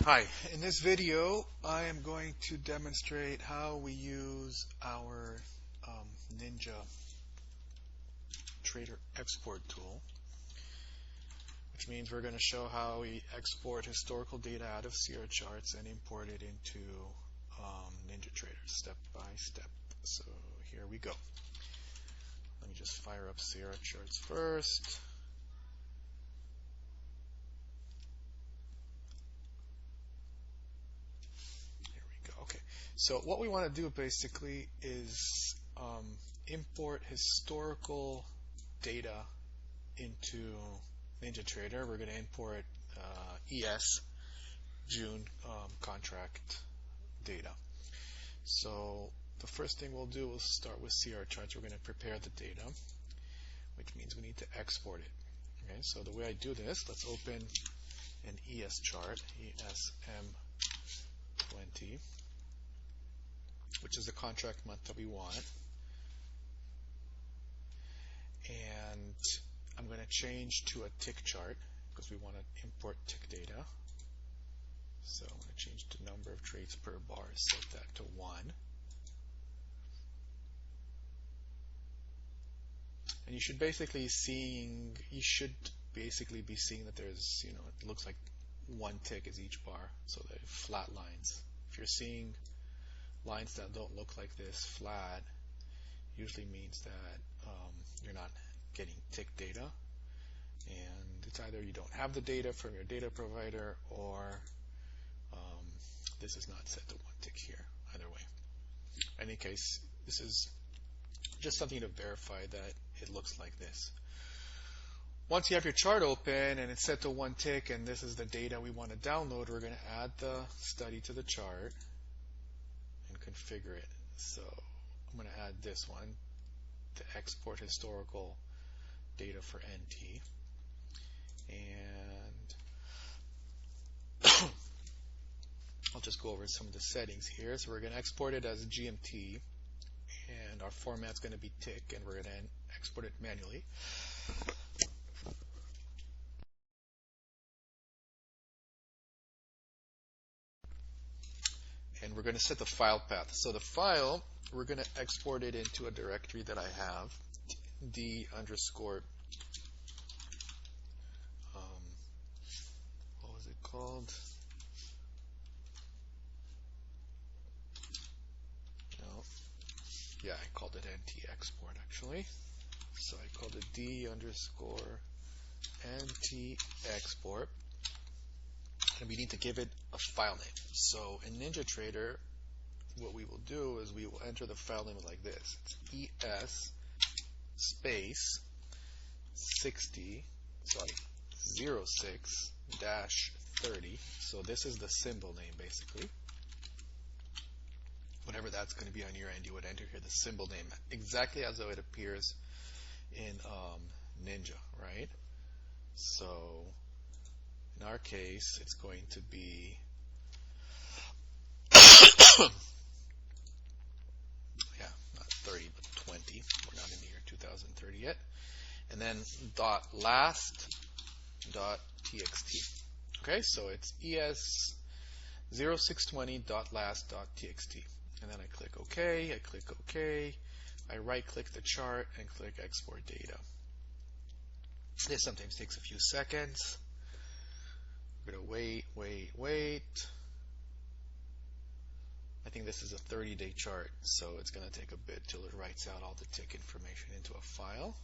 Hi, in this video I am going to demonstrate how we use our Ninja Trader export tool, which means we're going to show how we export historical data out of Sierra charts and import it into Ninja Trader step by step. So here we go. Let me just fire up Sierra charts first. So what we want to do basically is import historical data into Ninja Trader. We're going to import ES June contract data. So the first thing we'll do is start with CR charts. We're going to prepare the data, which means we need to export it. Okay, so the way I do this, let's open an ES chart, ESM20. Which is the contract month that we want. And I'm going to change to a tick chart because we want to import tick data. So I'm going to change the number of trades per bar, set that to 1. And you should basically be seeing that there's, it looks like one tick is each bar, so they're flat lines. If you're seeing lines that don't look like this flat, usually means that you're not getting tick data, and it's either you don't have the data from your data provider or this is not set to one tick here. Either way, in any case, this is just something to verify that it looks like this. Once you have your chart open and it's set to one tick and this is the data we want to download, we're going to add the study to the chart and configure it. So I'm going to add this one to export historical data for NT, and I'll just go over some of the settings here. So we're going to export it as a GMT, and our format's going to be tick, and we're going to export it manually. And we're going to set the file path. So the file, we're going to export it into a directory that I have, D underscore, what was it called? No, yeah, I called it NT export actually. So I called it D underscore NT export. And we need to give it a file name. So in Ninja Trader, what we will do is we will enter the file name like this. It's ES space 06-30. So this is the symbol name basically. Whatever that's going to be on your end, you would enter here the symbol name exactly as though it appears in Ninja, right? So in our case, it's going to be not 30, but 20. We're not in the year 2030 yet. And then .last.txt. Okay, so it's ES 0620.last.txt. And then I click OK. I right-click the chart and click Export Data. This sometimes takes a few seconds. We're going to wait. I think this is a 30-day chart, so it's going to take a bit till it writes out all the tick information into a file.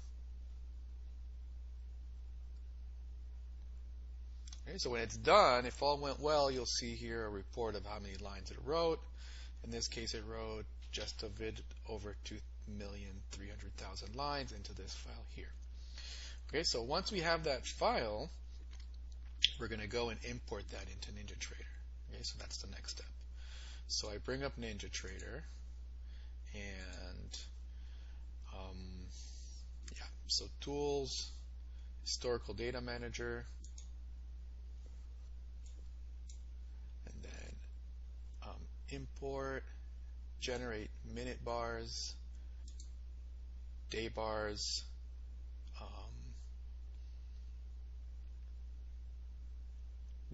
Okay, so when it's done, if all went well, you'll see here a report of how many lines it wrote. In this case, it wrote just a bit over 2,300,000 lines into this file here. Okay, so once we have that file, we're going to go and import that into Ninja Trader. Okay, so that's the next step. So I bring up Ninja Trader, and so Tools, Historical Data Manager, and then Import, Generate Minute Bars, Day Bars,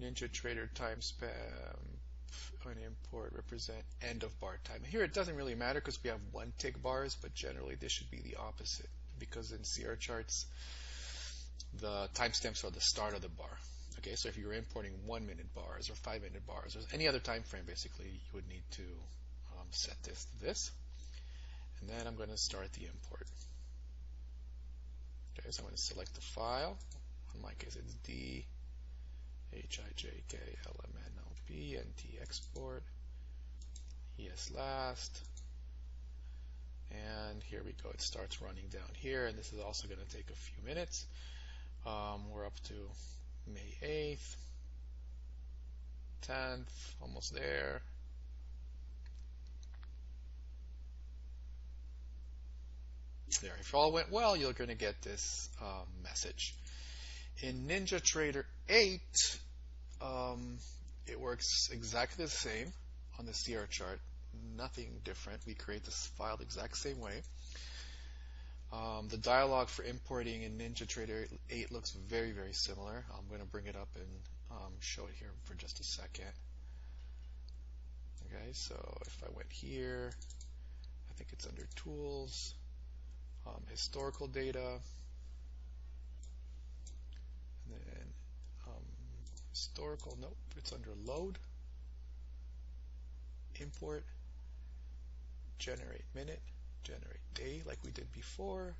NinjaTrader time spam on import represent end of bar time. Here it doesn't really matter because we have 1 tick bars, but generally this should be the opposite because in CR charts the timestamps are the start of the bar. Okay, so if you were importing 1 minute bars or 5 minute bars or any other time frame, basically you would need to set this to this. And then I'm going to start the import. Okay, so I'm going to select the file. In my case, it's T29-Export ES last. And here we go. It starts running down here, and this is also going to take a few minutes. We're up to May 8th, 10th, almost there. There, if all went well, you're going to get this message. In NinjaTrader 8, it works exactly the same on the CR chart. Nothing different. We create this file the exact same way. The dialog for importing in NinjaTrader 8 looks very, very similar. I'm going to bring it up and show it here for just a second. Okay, so if I went here, I think it's under Tools, Historical Data, and then Historical, nope, it's under Load, Import, Generate Minute, Generate Day, like we did before.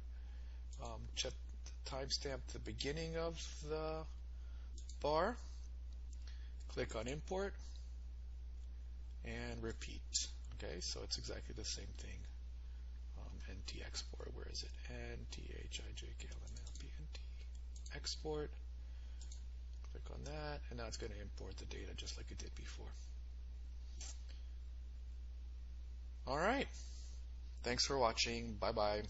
Check the timestamp at the beginning of the bar. Click on Import and repeat. Okay, so it's exactly the same thing. NT export, where is it? NTHIJKLMLP NT export. Click on that, and now it's going to import the data just like it did before. All right. Thanks for watching. Bye-bye.